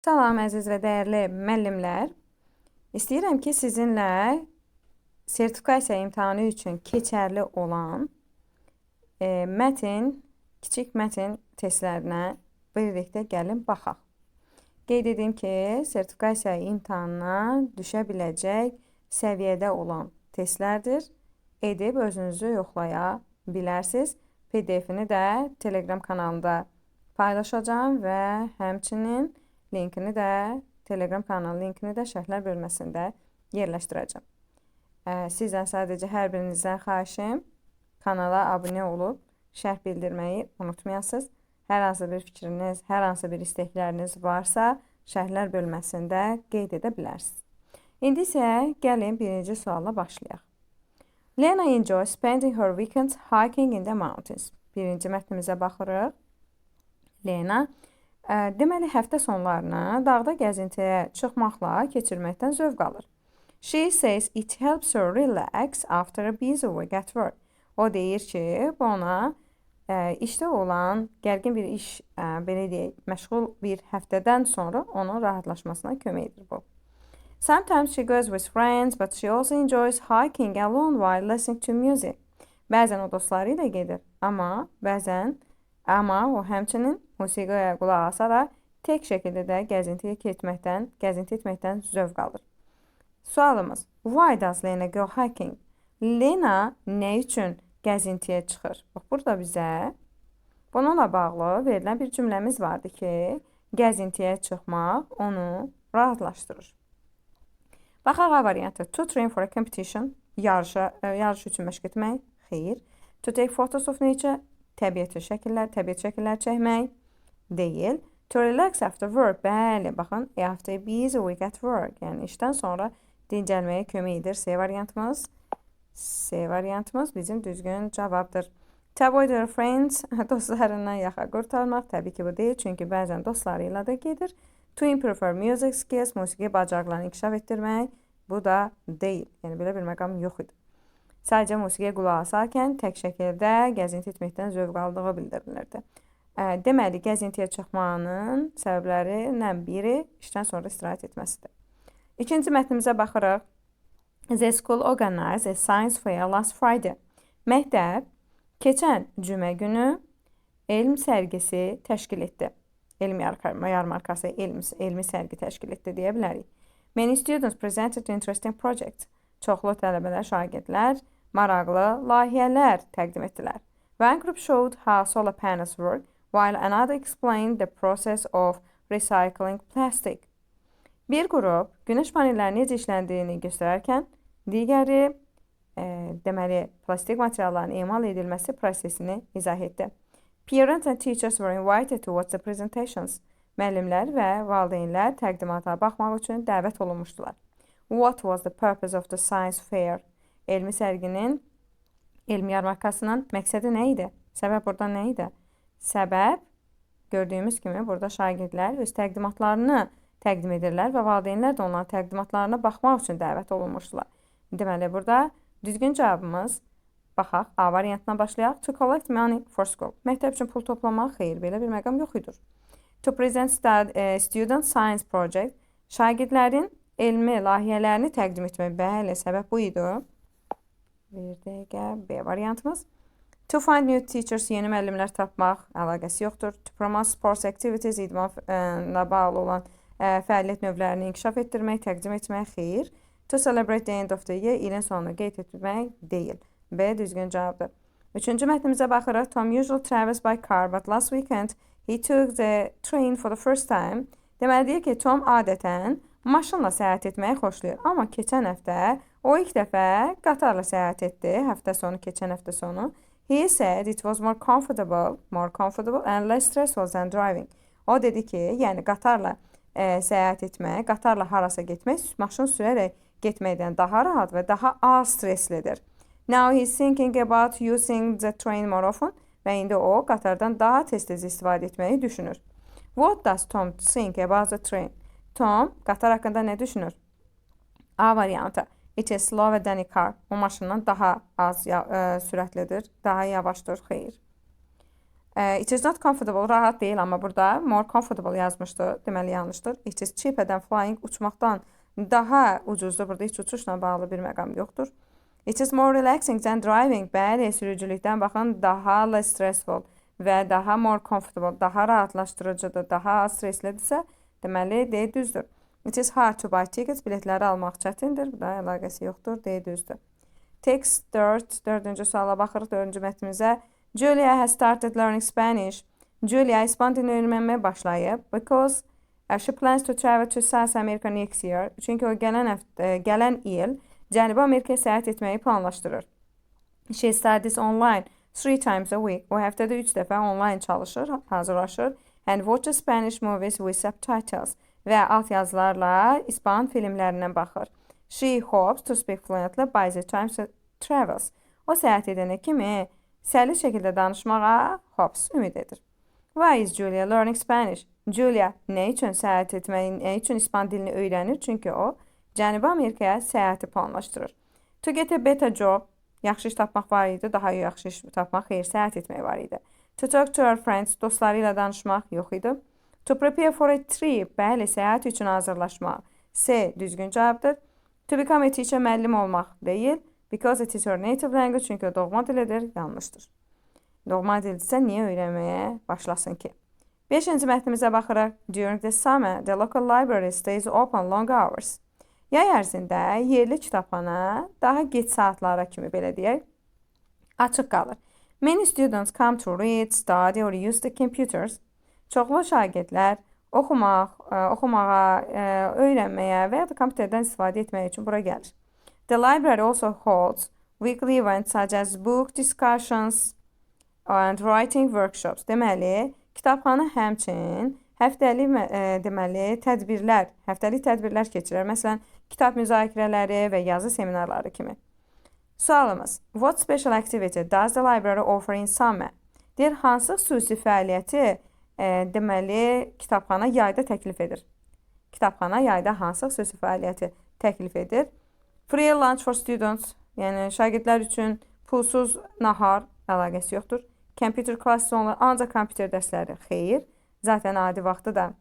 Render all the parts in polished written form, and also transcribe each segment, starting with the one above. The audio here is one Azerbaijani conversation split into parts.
Salam əziz və dəyərli müəllimlər. İstəyirəm ki, sizinlə sertifikasiya imtahanı üçün keçərli olan kiçik mətn testlərinə birlikdə gəlin baxaq. Qeyd edim ki, sertifikasiya imtahanına düşə biləcək səviyyədə olan testlərdir. Edib özünüzü yoxlaya bilərsiniz. PDF-ini də Telegram kanalında paylaşacağım və həmçinin linkini də, Telegram kanalı linkini də şərhlər bölməsində yerləşdirəcəm. Sizdən sadəcə hər birinizdən xahişim kanala abunə olub şərh bildirməyi unutmayasınız. Hər hansı bir fikriniz, hər hansı bir istəkləriniz varsa şərhlər bölməsində qeyd edə bilərsiniz. İndi isə gəlin birinci sualla başlayaq. Lena enjoys spending her weekends hiking in the mountains. Birinci mətnimizə baxırıq. Lena deməli, həftə sonlarını dağda gəzintiyə çıxmaqla keçirməkdən zövq alır. She says it helps her relax after a busy week at work. O deyir ki, bu ona işdə olan gərgin bir iş, belə deyək, məşğul bir həftədən sonra onun rahatlaşmasına kömək edir bu. Sometimes she goes with friends, but she also enjoys hiking alone while listening to music. Bəzən o dostları ilə gedir, amma o həmçinin musiqiyə qulaq asa da tək şəkildə də gəzinti etməkdən zövq alır. Sualımız: Why does Lena go hiking? Lena nə üçün gəzintiyə çıxır? Bax, burada bizə bununla bağlı verilən bir cümləmiz vardı ki, gəzintiyə çıxmaq onu rahatlaşdırır. Baxaq A variantı. To train for a competition, yarış üçün məşq etmək, xeyr. To take photos of nature, təbiət şəkillər çəkmək, deyil. To relax after work, bəli, baxın, after a busy week at work, yəni işdən sonra dincəlməyə kömək edir. C variantımız bizim düzgün cavabdır. To avoid her friends, dostlarından yaxa qurtarmaq, təbii ki, bu deyil, çünki bəzən dostları ilə də gedir. To improve her music skills, musiqi bacarıqlarını inkişaf etdirmək, bu da deyil, yəni belə bir məqam yox idi. Sadəcə musiqiyə qulaq asarkən tək şəkildə gəzinti etməkdən zövq aldığı bildirilirdi. Deməli, gəzintiyə çıxmanın səbəblərindən biri işdən sonra istirahət etməsidir. İkinci mətnimizə baxırıq. The school organized a science fair last Friday. Məktəb keçən cümə günü elm sərgisi təşkil etdi. Elm yarmarkası, elmi sərgi təşkil etdi deyə bilərik. Many students presented interesting projects. Çoxlu tələbələr, şagirdlər maraqlı layihələr təqdim etdilər. One group showed how solar panels work, while another explained the process of recycling plastic. Bir qrup günəş panellərinin necə işləndiyini göstərərkən, digəri deməli, plastik materialların emal edilməsi prosesini izah etdi. Parents and teachers were invited to watch the presentations. Müəllimlər və valideynlər təqdimata baxmaq üçün dəvət olunmuşdular. What was the purpose of the science fair? Elmi sərginin, elmi yarmarkasının məqsədi nə idi? Səbəb burada nə idi? Səbəb, gördüyümüz kimi, burada şagirdlər öz təqdimatlarını təqdim edirlər və valideynlər də onların təqdimatlarına baxmaq üçün dəvət olunmuşdular. Deməli, burada düzgün cavabımız, baxaq, A variantına başlayaq. To collect money for school. Məktəb üçün pul toplamaq, xeyr, belə bir məqam yox idi. To present student science project. Şagirdlərin elmi layihələrini təqdim etmək, bəli, səbəb bu idi. Bir dəqiqə, B variantımız. To find new teachers, yeni müəllimlər tapmaq, əlaqəsi yoxdur. To promote sports activities, idmanla bağlı olan fəaliyyət növlərini inkişaf etdirmək, təqdim etmək, xeyr. To celebrate the end of the year, ilin sonunu qeyd etmək, deyil. B düzgün cavabdır. Üçüncü mətnimizə baxırıq. Tom usually travels by car, but last weekend he took the train for the first time. Deməli, deyir ki, Tom adətən maşınla səyahət etməyi xoşlayır. Amma keçən həftə o ilk dəfə qatarla səyahət etdi. Keçən həftə sonu. He said it was more comfortable and less stressful than driving. O dedi ki, yəni qatarla səyahət etmək, qatarla harasa getmək, maşın sürərək getməkdən daha rahat və daha az stresslidir. Now he's thinking about using the train more often. Və indi o qatardan daha tez-tez istifadə etməyi düşünür. What does Tom think about the train? Tom qatar haqqında nə düşünür? A variantı. It is slower than a car. O maşından daha az sürətlidir, daha yavaşdır, xeyr. It is not comfortable, rahat deyil, amma burada more comfortable yazmışdı. Deməli yanlışdır. It is cheaper than flying, uçmaqdan daha ucuzdur. Burada heç uçuşla bağlı bir məqam yoxdur. It is more relaxing than driving. Bəli, sürücülükdən baxın, daha less stressful və daha more comfortable, daha rahatlaşdırıcıdır, daha az stresslidirsə, deməli D düzdür. It is hard to buy tickets. Biletləri almaq çətindir. Bu da əlaqəsi yoxdur. D düzdür. Text 4. Dördüncü suala baxırıq. Dördüncü mətnimizə. Julia has started learning Spanish. Julia İspan dilini öyrənməyə başlayıb. Because she plans to travel to South America next year. Çünki o gələn il Cənubi Amerikaya səyahət etməyi planlaşdırır. She studies online 3 times a week. O həftədə 3 dəfə online çalışır, hazırlaşır. And watches Spanish movies with subtitles. Və alt yazılarla İspan filmlərindən baxır. She hopes to speak fluently by the time she travels. O səyahət edənə kimi səlis şəkildə danışmağa hopes ümid edir. Why is Julia learning Spanish? Julia nə üçün səyahət etməyi, nə üçün İspan dilini öyrənir? Çünki o Cənubi Amerikaya səyahəti planlaşdırır. To get a better job, yaxşı iş tapmaq var idi, daha yaxşı iş tapmaq, xeyr, səyahət etmək var idi. To talk to her friends, dostları ilə danışmaq yox idi. To prepare for a trip, bəli, səyahət üçün hazırlaşmaq. C, düzgün cavabdır. To become a teacher, müəllim olmaq deyil. Because it is her native language, çünki o doğma dilidir, yanlışdır. Doğma dildirsə, niyə öyrənməyə başlasın ki? 5-ci mətnimizə baxırıq. During the summer, the local library stays open long hours. Yay ərzində yerli kitabxana daha geç saatlara kimi, belə deyək, açıq qalır. Many students come to read, study or use the computers. Çoxlu şagirdlər oxumağa, öyrənməyə və ya da kompüterdən istifadə etmək üçün bura gəlir. The library also holds weekly events such as book discussions and writing workshops. Deməli, kitabxana həmçinin həftəlik tədbirlər keçirir. Məsələn, kitab müzakirələri və yazı seminarları kimi. Sualımız. What special activity does the library offer in summer? Deyir, hansı xüsusi fəaliyyəti deməli kitabxana yayda təklif edir? Kitabxana yayda hansı xüsusi fəaliyyəti təklif edir? Free lunch for students, yəni şagirdlər üçün pulsuz nahar, əlaqəsi yoxdur. Computer classes onlar, ancaq kompüter dərsləri, xeyr. Zaten adi vaxtı da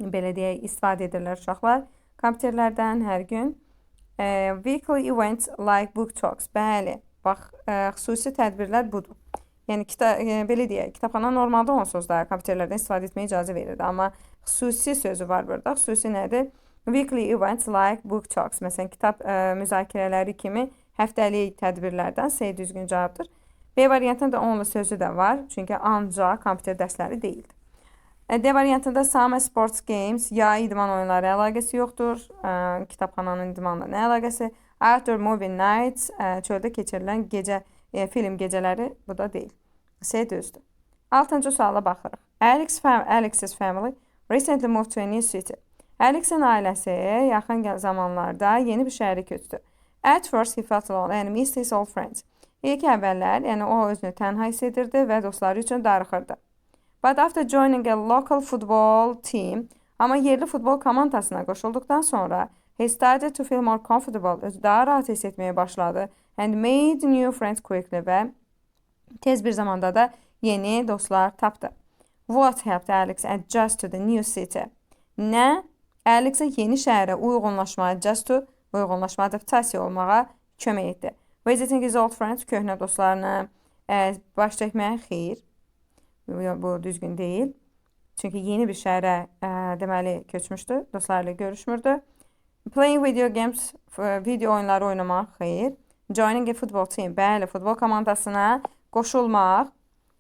belə deyək, istifadə edirlər uşaqlar kompüterlərdən hər gün. Weekly events like book talks, bəli, bax, xüsusi tədbirlər budur. Yəni, belə deyək, kitabxana normalda onsuz da kompüterlərdən istifadə etməyə icazə verirdi. Amma xüsusi sözü var burada. Xüsusi nədir? Weekly events like book talks. Məsələn, kitab müzakirələri kimi həftəlik tədbirlərdən C düzgün cavabdır. B variantında da onlu sözü də var. Çünki ancaq kompüter dərsləri deyildir. D variantında summer sports games, yay idman oyunları əlaqəsi yoxdur. Kitabxananın idmanla nə əlaqəsi? Outdoor movie nights, çöldə keçirilən film gecələri, bu da deyil. C düzdür. 6-cı suala baxırıq. Alex's family recently moved to a new city. Alex'in ailəsi yaxın zamanlarda yeni bir şəhərə köçdü. At first he felt alone and missed his old friends. İlk əvvəllər, yəni o özünü tənha hiss edirdi və dostları üçün darıxırdı. But after joining a local football team, amma yerli futbol komandasına qoşulduqdan sonra, he started to feel more comfortable, özü daha rahat hiss etməyə başladı, and made new friends quickly və tez bir zamanda da yeni dostlar tapdı. What helped Alex adjust to the new city? Nə? Alex'e yeni şəhərə uyğunlaşma, adaptasiya olmağa kömək etdi. Visiting his old friends, köhnə dostlarına baş çəkməyə, xeyr. Bu düzgün deyil. Çünki yeni bir şəhərə deməli köçmüşdü, dostlarla görüşmürdü. Playing video games, video oyunları oynamaq, xeyr. Joining a football team, bəli, futbol komandasına qoşulmaq.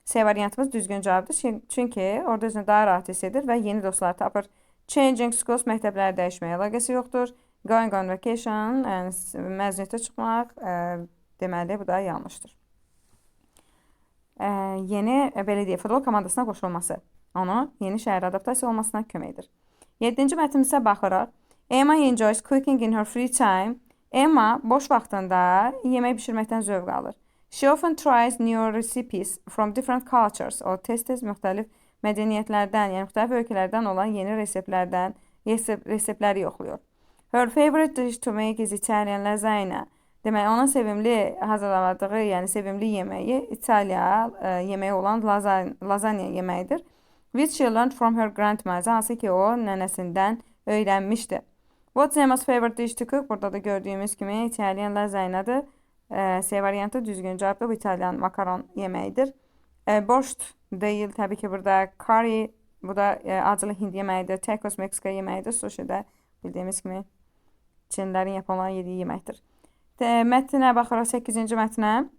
C variantımız düzgün cavabdır. Çünki orada özünü daha rahat hiss edir və yeni dostlar tapır. Changing schools, məktəbləri dəyişməyə əlaqəsi yoxdur. Going on vacation, məzuniyyətə çıxmaq, deməli, bu da yanlışdır. Yeni, belə deyək, futbol komandasına qoşulması, onu yeni şəhərə adaptasiya olmasına kömək edir. 7-ci mətnimizə baxırıq. Emma enjoys cooking in her free time. Emma boş vaxtında yemək bişirməkdən zövq alır. She often tries new recipes from different cultures. O tez-tez müxtəlif mədəniyyətlərdən, yəni müxtəlif ölkələrdən olan yeni reseptləri yoxlayır. Her favorite dish to make is Italian lasagna. Demək, onun sevimli hazırladığı, yəni sevimli yeməyi İtaliya yeməyi olan lazanya yeməyidir. Which she learned from her grandmother, hansı ki o nənəsindən öyrənmişdi. What's Emma's favorite dish to cook? Burada da gördüyümüz kimi İtalyan lazanyadır. C variantı düzgün cavabdır. Bu İtalyan makaron yeməyidir. Borscht deyil təbii ki burada. Curry, bu da acılı Hind yeməyidir. Tacos Meksika yeməyidir. Sushi də bildiyimiz kimi Çinlilərin, Yaponların yediyi yeməkdir. Mətnə baxırıq 8-ci mətnə.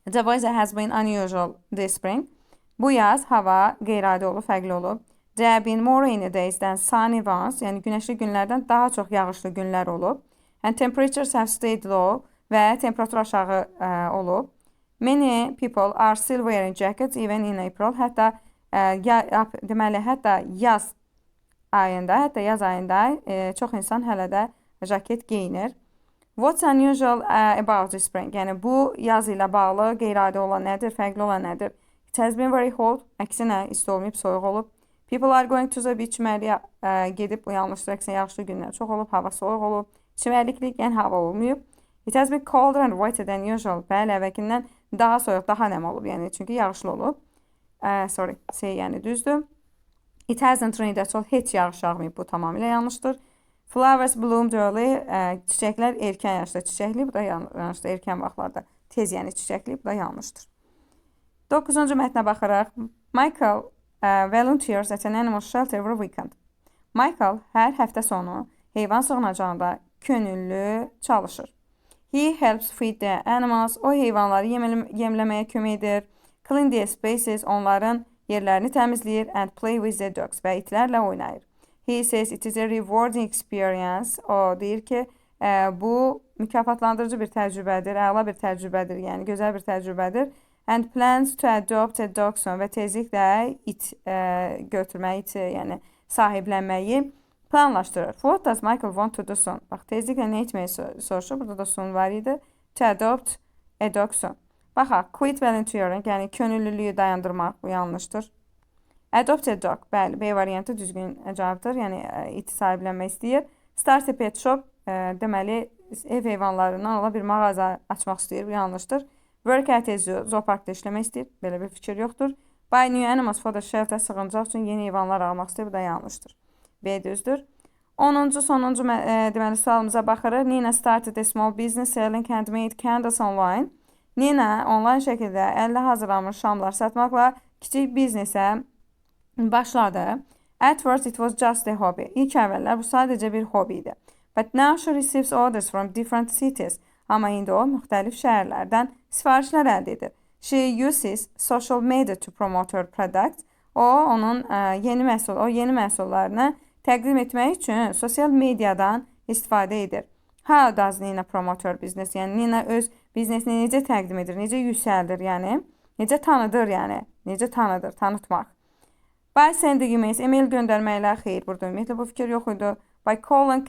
The weather has been unusual this spring. Bu yaz hava qeyri-adi olub, fərqli olub. There have been more rainy days than sunny ones. Yəni günəşli günlərdən daha çox yağışlı günlər olub. And temperatures have stayed low və temperatur aşağı olub. Many people are still wearing jackets even in April. Hətta deməli, hətta yaz ayında çox insan hələ də jaket geyinir. What's unusual about this spring? Yəni bu yaz ilə bağlı qeyri-adi olan nədir, fərqli olan nədir? It has been very hot. Əksinə isti olmayıb, soyuq olub. People are going to the beach. Çimərliyə gedib yanlışdır, əksinə yağışlı günlər çox olub, hava soyuq olub. Çimərliklik, yəni hava olmayıb. It has been colder and wetter than usual. Bəli, əvvəlkindən daha soyuq, daha nəm olub, yəni çünki yağışlı olub. C yəni düzdür. It hasn't rained at all. Heç yağış yağmayıb, bu tamamilə yanlışdır. Flowers bloomed early. Çiçəklər erkən yaşda çiçəkliyib, bu da yanlışdır. Erkən vaxtlarda tez yəni çiçəkliyib, bu da yanlışdır. 9-cu mətnə baxırıq. Michael volunteers at an animal shelter every weekend. Michael hər həftə sonu heyvan sığınacağında könüllü çalışır. He helps feed the animals. O heyvanları yemləməyə kömək edir. Clean the spaces. Onların yerlərini təmizləyir. And play with the dogs. Və itlərlə oynayır. He says it is a rewarding experience. O deyir ki, bu mükafatlandırıcı bir təcrübədir, əla bir təcrübədir, yəni gözəl bir təcrübədir. And plans to adopt a dog soon. Və tezliklə it götürməyi, yəni sahiblənməyi planlaşdırır. What does Michael want to do soon? Bax, tezliklə nə etməyi soruşur. Burada da soon var idi. To adopt a dog soon. Baxaq, quit volunteering, yəni könüllülüyü dayandırmaq, bu yanlışdır. Adopt a dog, bəli, B variantı düzgün cavabdır, yəni iti sahiblənmək istəyir. Start a pet shop, deməli, ev heyvanlarından ola bir mağaza açmaq istəyir, bu yanlışdır. Work at a zoo, zooparkda işləmək istəyir, belə bir fikir yoxdur. Buy new animals for the shelter, sığıncaq üçün yeni heyvanlar almaq istəyir, bu da yanlışdır. B düzdür. 10-cu, sonuncu deməli, sualımıza baxırıq. Nina started a small business selling handmade candles online. Nina onlayn şəkildə əllə hazırlanmış şamlar satmaqla kiçik biznesə başladı. At first it was just a hobby. İlk əvvəllər bu sadəcə bir hobi idi. But now she receives orders from different cities. Amma indi o müxtəlif şəhərlərdən sifarişlər əldə edir. She uses social media to promote her products. Onun yeni məhsullarını təqdim etmək üçün sosial mediadan istifadə edir. How does Nina promote her business? Yəni Nina öz biznesini necə təqdim edir, necə yüksəldir, yəni necə tanıdır, yəni necə tanıtmaq. By sending emails, email göndərməklə, xeyr, burada ümumiyyətlə bu fikir yox idi. By calling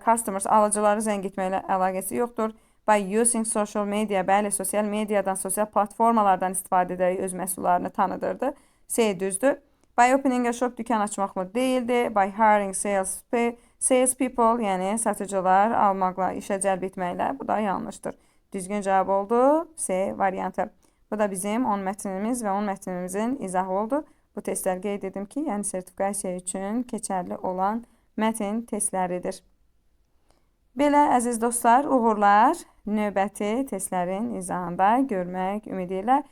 customers, alıcıları zəng etməklə əlaqəsi yoxdur. By using social media, bəli, sosial mediadan, sosial platformalardan istifadə edərək öz məhsullarını tanıdırdı. C düzdür. By opening a shop, dükkan açmaqla deyildi. By hiring sales people, yəni satıcılar almaqla, işə cəlb etməklə, bu da yanlışdır. Düzgün cavab oldu C variantı. Bu da bizim 10 mətnimiz və 10 mətnimizin izahı oldu. Bu testlər qeyd edim ki, yəni sertifikasiya üçün keçərli olan mətn testləridir. Belə, əziz dostlar, uğurlar. Növbəti testlərin izahında görmək ümidi ilə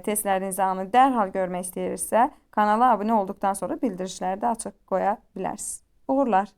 testlərin izahını dərhal görmək istəyirsə, kanala abunə olduqdan sonra bildirişləri də açıq qoya bilərsiniz. Uğurlar.